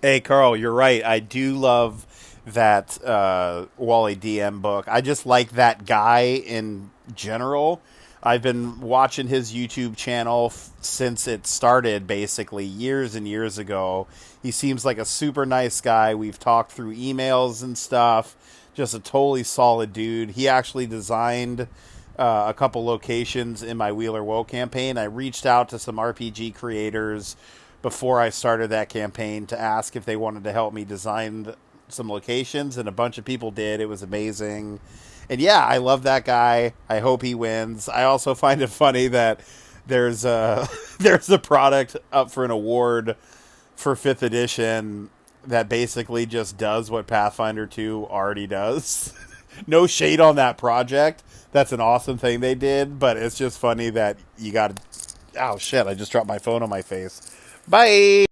Hey, Carl, you're right. I do love that Wally DM book. I just like that guy in general. I've been watching his YouTube channel since it started, basically, years and years ago. He seems like a super nice guy. We've talked through emails and stuff. Just a totally solid dude. He actually designed a couple locations in my Wheeler Woe campaign. I reached out to some RPG creators before I started that campaign to ask if they wanted to help me design some locations, and a bunch of people did. It was amazing. And yeah, I love that guy. I hope he wins. I also find it funny that there's a there's a product up for an award for 5th edition that basically just does what Pathfinder 2 already does. No shade on that project. That's an awesome thing they did, but it's just funny that you got to. Oh shit, I just dropped my phone on my face. Bye.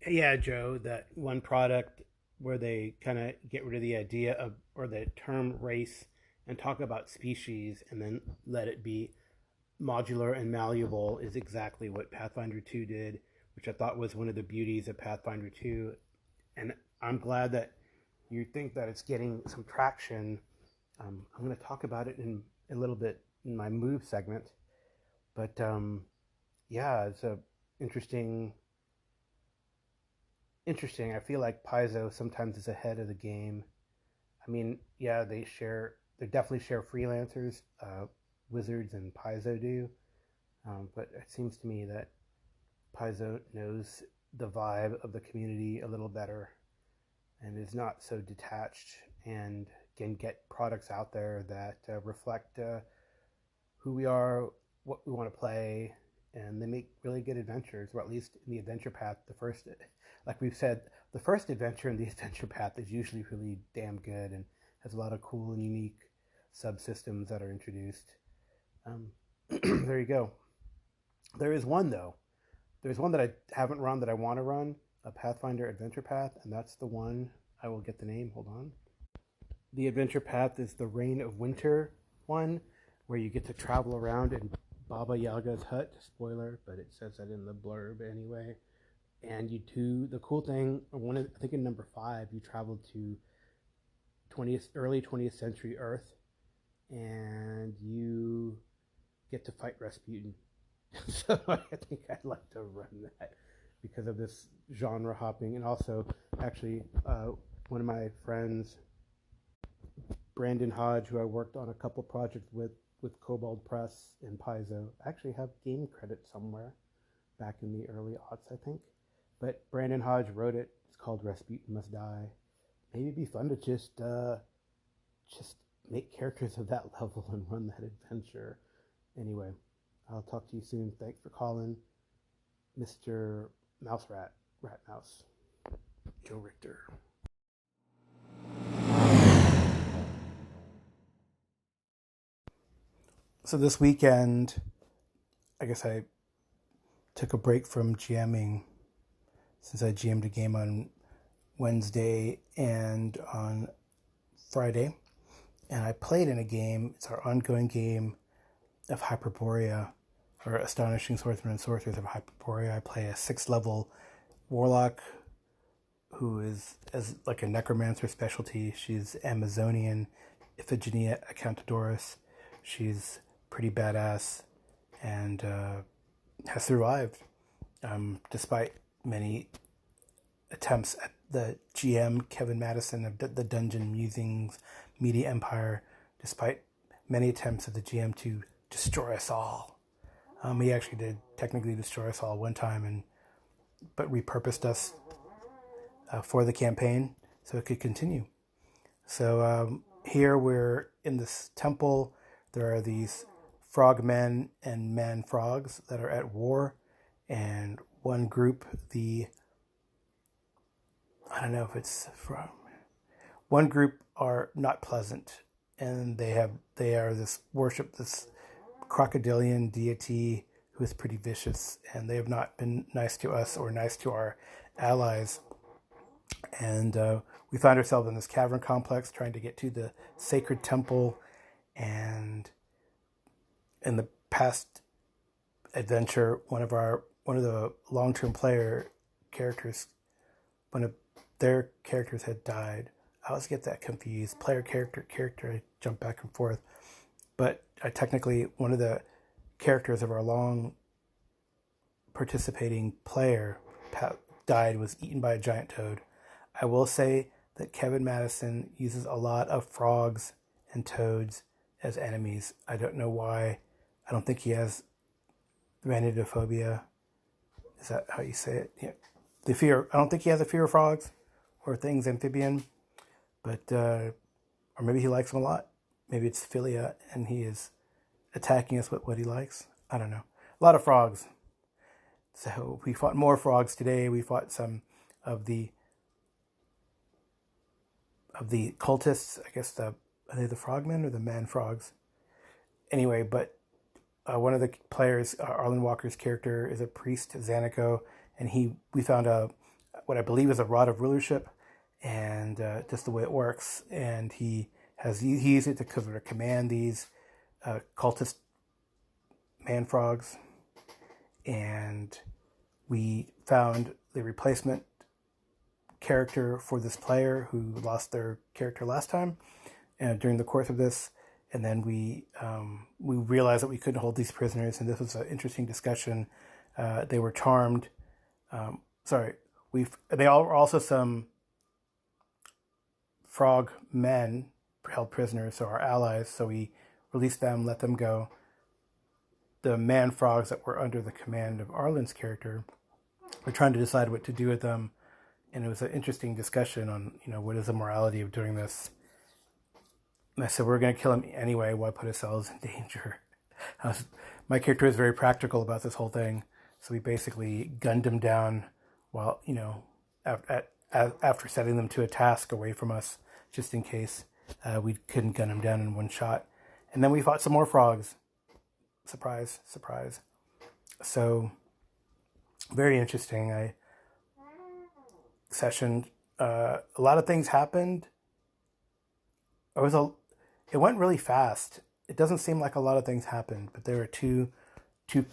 Yeah, Joe, that one product where they kind of get rid of the idea of or the term race and talk about species and then let it be modular and malleable is exactly what Pathfinder 2 did, which I thought was one of the beauties of Pathfinder 2. And I'm glad that you think that it's getting some traction. I'm going to talk about it in a little bit in my move segment. But yeah, it's a interesting interesting. I feel like Paizo sometimes is ahead of the game. I mean, yeah, they definitely share freelancers, Wizards and Paizo do, but it seems to me that Paizo knows the vibe of the community a little better and is not so detached and can get products out there that reflect who we are, what we want to play, and they make really good adventures, or at least in the adventure path. The first, like we've said, the first adventure in the adventure path is usually really damn good and has a lot of cool and unique subsystems that are introduced. Um, there you go. There is one though. There's one that I haven't run that I want to run, a Pathfinder Adventure Path, and that's the one. I will get the name. Hold on. The adventure path is the Reign of Winter one, where you get to travel around in Baba Yaga's hut. Spoiler, but it says that in the blurb anyway. And you do the cool thing. I think in number 5, you travel to early 20th century Earth, and you get to fight Rasputin. So I think I'd like to run that because of this genre hopping, and also actually one of my friends, Brandon Hodge, who I worked on a couple projects with Cobalt Press and Paizo, actually have game credit somewhere back in the early aughts, I think. But Brandon Hodge wrote it. It's called Rasputin Must Die. Maybe it'd be fun to just make characters of that level and run that adventure. Anyway, I'll talk to you soon. Thanks for calling, Mr. Mouse Rat, Rat Mouse, Joe Richter. So this weekend, I guess I took a break from GMing since I GM'd a game on Wednesday and on Friday. And I played in a game. It's our ongoing game of Hyperborea, or Astonishing Swordsmen and Sorcerers of Hyperborea. I play a 6th level warlock who is as like a necromancer specialty. She's Amazonian, Iphigenia Acantodoris. She's pretty badass and has survived despite many attempts at the GM Kevin Madison of the Dungeon Musings Media Empire, despite many attempts of the GM to destroy us all. He actually did technically destroy us all one time, but repurposed us for the campaign so it could continue. So here we're in this temple. There are these frogmen and man frogs that are at war, and one group, I don't know if it's from one group, are not pleasant, and they are this worship this crocodilian deity who is pretty vicious, and they have not been nice to us or nice to our allies. And we find ourselves in this cavern complex trying to get to the sacred temple. And in the past adventure, one of the long-term player characters one of their characters had died. I always get that confused. Player, character. I jump back and forth. But technically, one of the characters of our long participating player died, was eaten by a giant toad. I will say that Kevin Madison uses a lot of frogs and toads as enemies. I don't know why. I don't think he has vanitophobia. Is that how you say it? Yeah. The fear. I don't think he has a fear of frogs or things amphibian, but or maybe he likes them a lot. Maybe it's philia, and he is attacking us with what he likes. I don't know. A lot of frogs. So we fought more frogs today. We fought some of the cultists. I guess are they the frogmen or the man frogs? Anyway, but one of the players, Arlen Walker's character, is a priest, Zanico, and we found what I believe is a rod of rulership, and just the way it works. And he used it to command these cultist man frogs, and we found the replacement character for this player who lost their character last time, and during the course of this. And then we realized that we couldn't hold these prisoners, and this was an interesting discussion. They were charmed. They all were also some frog men held prisoners, so our allies. So we released them, let them go. The man frogs that were under the command of Arlen's character, we're trying to decide what to do with them, and it was an interesting discussion on what is the morality of doing this. And I said, we're going to kill him anyway. Why put ourselves in danger? My character is very practical about this whole thing. So we basically gunned him down while, after setting them to a task away from us, just in case we couldn't gun him down in one shot. And then we fought some more frogs. Surprise, surprise. So, very interesting. A lot of things happened. It went really fast. It doesn't seem like a lot of things happened, but there were two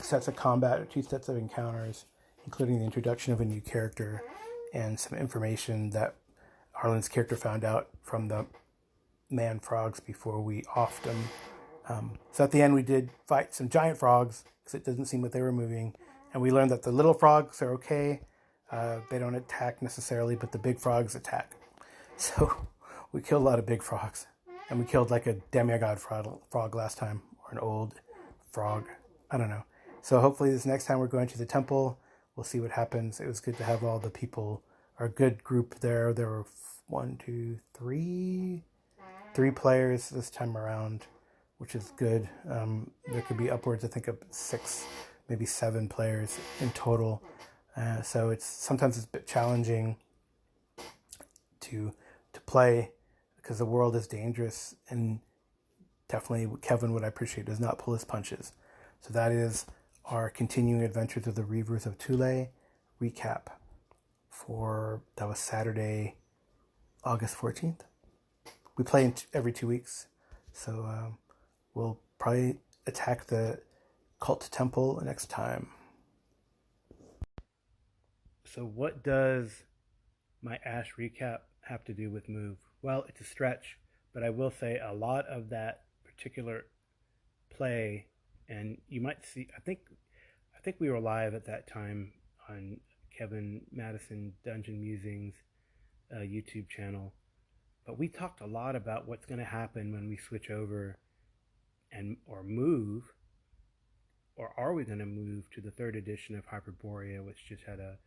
sets of combat, or 2 sets of encounters, including the introduction of a new character and some information that Arlen's character found out from the man frogs before we offed them. So at the end, we did fight some giant frogs because it doesn't seem that they were moving, and we learned that the little frogs are okay. They don't attack necessarily, but the big frogs attack. So we killed a lot of big frogs. And we killed like a demigod frog last time, or an old frog. I don't know. So hopefully this next time we're going to the temple, we'll see what happens. It was good to have all the people, our good group there. There were 3 players this time around, which is good. There could be upwards, I think, of 6, maybe 7 players in total. So sometimes it's a bit challenging to play, because the world is dangerous, and definitely Kevin, what I appreciate, does not pull his punches. So that is our continuing adventures of the Reavers of Thule recap that was Saturday, August 14th. We play every 2 weeks, so we'll probably attack the cult temple next time. So what does my Ash recap have to do with Move? Well, it's a stretch, but I will say a lot of that particular play, and you might see, I think we were live at that time on Kevin Madison Dungeon Musings YouTube channel, but we talked a lot about what's going to happen when we switch over or move, or are we going to move to the 3rd edition of Hyperborea, which just had a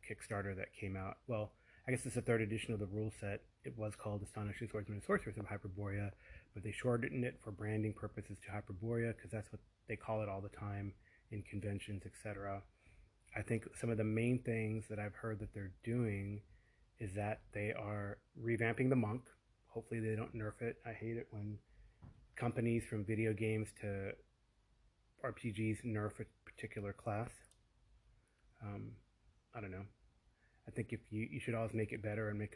Kickstarter that came out. Well, I guess it's the 3rd edition of the rule set. It was called Astonishing Swordsmen and Sorcerers of Hyperborea, but they shortened it for branding purposes to Hyperborea because that's what they call it all the time in conventions, etc. I think some of the main things that I've heard that they're doing is that they are revamping the monk. Hopefully they don't nerf it. I hate it when companies from video games to RPGs nerf a particular class. I don't know. I think if you should always make it better and make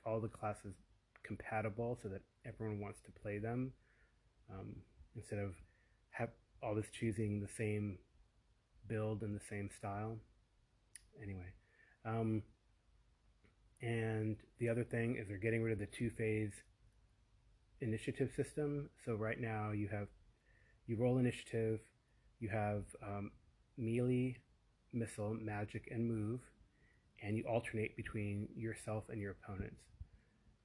all the classes compatible so that everyone wants to play them, instead of have always choosing the same build and the same style. Anyway, And the other thing is they're getting rid of the two-phase initiative system. So right now you roll initiative, you have melee, missile, magic, and move, and you alternate between yourself and your opponents.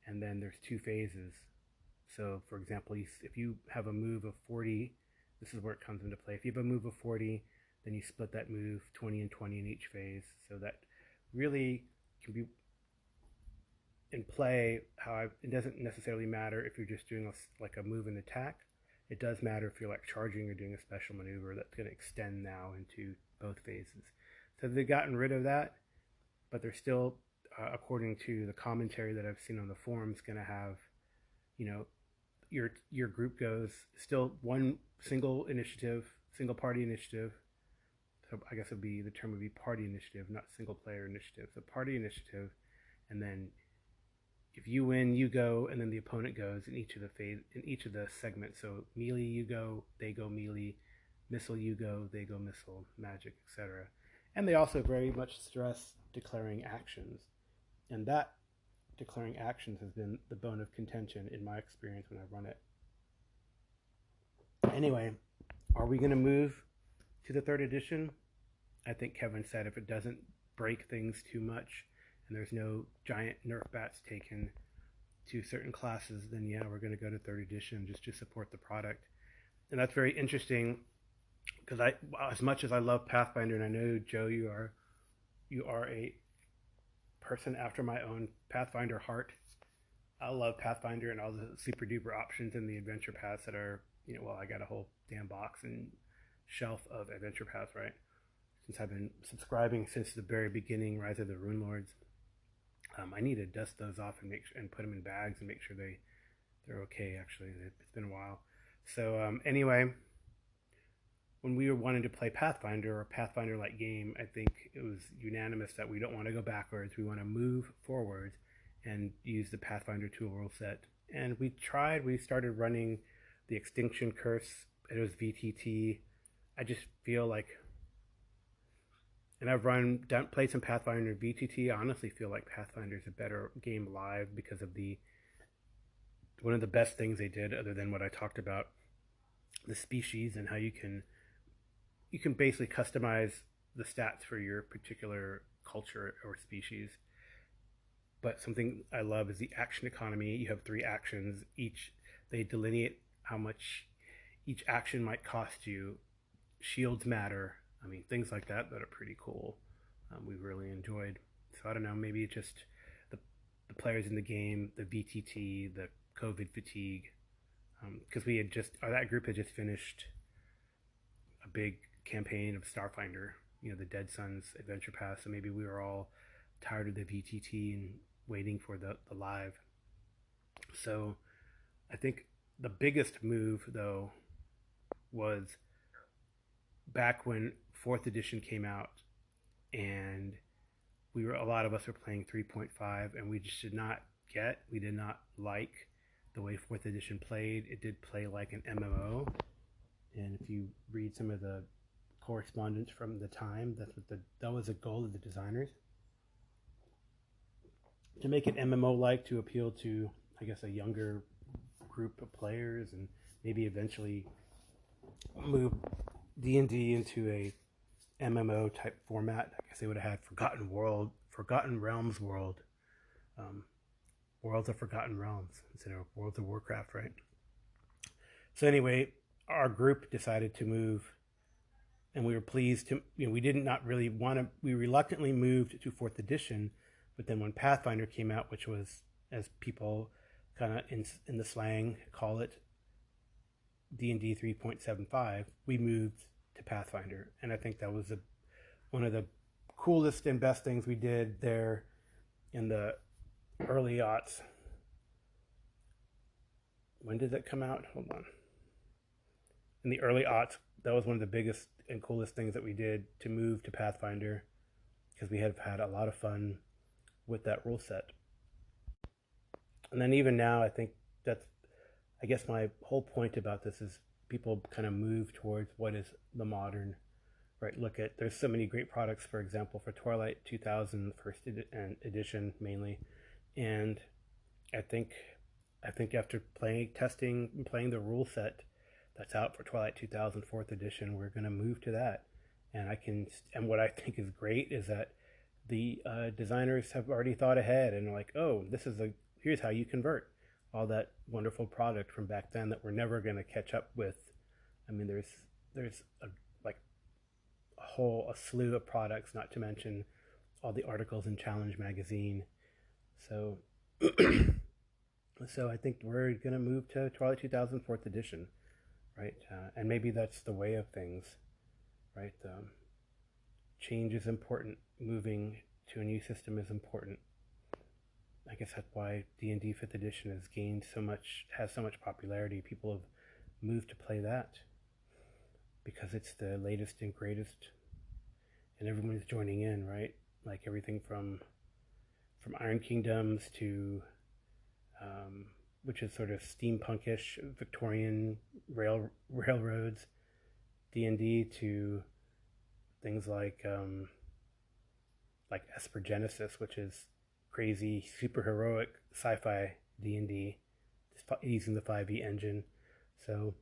And then there's two phases. So, for example, if you have a move of 40, this is where it comes into play. If you have a move of 40, then you split that move 20 and 20 in each phase. So that really can be in play. It doesn't necessarily matter if you're just doing like a move and attack. It does matter if you're like charging or doing a special maneuver that's going to extend now into both phases. So they've gotten rid of that, but they're still, according to the commentary that I've seen on the forums, going to have, you know, your group goes still one single initiative, single party initiative. So I guess the term would be party initiative, not single player initiative. So party initiative, and then if you win, you go, and then the opponent goes in each of the segments. So melee, you go, they go melee. Missile, you go, they go missile. Magic, etc. And they also very much stress declaring actions, and that declaring actions has been the bone of contention in my experience when I've run it. Anyway, are we going to move to the third edition? I think Kevin said if it doesn't break things too much and there's no giant nerf bats taken to certain classes, then yeah, we're going to go to third edition just to support the product. And that's very interesting because as much as I love Pathfinder, and I know Joe, you are a person after my own Pathfinder heart. I love Pathfinder and all the super duper options in the adventure paths that are, I got a whole damn box and shelf of adventure paths, right? Since I've been subscribing since the very beginning, Rise of the Rune Lords. I need to dust those off and put them in bags and make sure they're okay. Actually, it's been a while. So anyway, when we were wanting to play Pathfinder or Pathfinder-like game, I think it was unanimous that we don't want to go backwards. We want to move forwards and use the Pathfinder tool rule set. And we started running the Extinction Curse. It was VTT. I just feel like, and I've played some Pathfinder VTT. I honestly feel like Pathfinder is a better game live because of one of the best things they did, other than what I talked about, the species and how you can basically customize the stats for your particular culture or species. But something I love is the action economy. You have 3 actions. They delineate how much each action might cost you. Shields matter. I mean, things like that are pretty cool. We really enjoyed. So I don't know, maybe it's just the players in the game, the VTT, the COVID fatigue, because that group had just finished a big campaign of Starfinder, the Dead Suns Adventure Pass. So maybe we were all tired of the VTT and waiting for the live. So I think the biggest move, though, was back when 4th edition came out, and a lot of us were playing 3.5, and we did not like the way 4th edition played. It did play like an MMO, and if you read some of the correspondence from the time, that was a goal of the designers, to make it MMO-like, to appeal to, I guess, a younger group of players, and maybe eventually move D&D into a MMO type format. I guess they would have had Forgotten Realms World, Worlds of Forgotten Realms instead of Worlds of Warcraft, right? So anyway, our group decided to move, and we were pleased to. We did not really want to. We reluctantly moved to 4th edition, but then when Pathfinder came out, which was, as people kind of in the slang call it, D&D 3.75, we moved to Pathfinder, and I think that was one of the coolest and best things we did there in the early aughts. When did that come out? Hold on. In the early aughts, that was one of the biggest and coolest things that we did, to move to Pathfinder, because we have had a lot of fun with that rule set. And then even now, I think I guess my whole point about this is people kind of move towards what is the modern right? Look at, there's so many great products, for example, for Twilight 2000 edition mainly, and I think after playing the rule set that's out for Twilight 2000 4th edition, we're going to move to that. And what I think is great is that the designers have already thought ahead and like, oh, here's how you convert all that wonderful product from back then that we're never going to catch up with. I mean, there's like a slew of products, not to mention all the articles in Challenge magazine. So so I think we're going to move to Twilight 2000 4th edition, right? And maybe that's the way of things, right? Change is important. Moving to a new system is important. I guess that's why D&D 5th edition has so much popularity. People have moved to play that because it's the latest and greatest, and everyone's joining in, right? Like everything from Iron Kingdoms to which is sort of steampunkish Victorian railroads, D&D, to things like Esper Genesis, which is crazy, super heroic sci-fi D&D, using the 5e engine. So,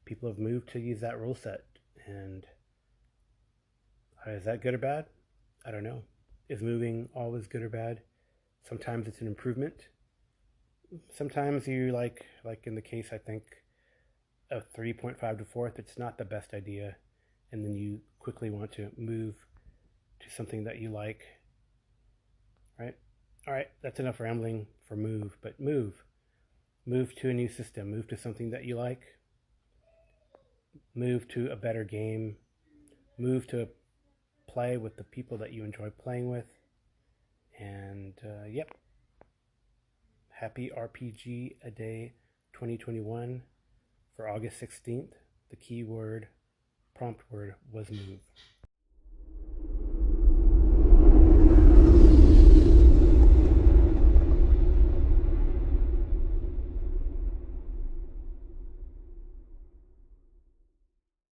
people have moved to use that rule set, and is that good or bad? I don't know. Is moving always good or bad? Sometimes it's an improvement. Sometimes you like in the case, I think, of 3.5 to 4th, it's not the best idea, and then you quickly want to move to something that you like, right? All right, that's enough rambling for move, but move to a new system, move to something that you like, move to a better game, move to play with the people that you enjoy playing with, and yep. Happy RPG a Day 2021 for August 16th. The keyword prompt word was move.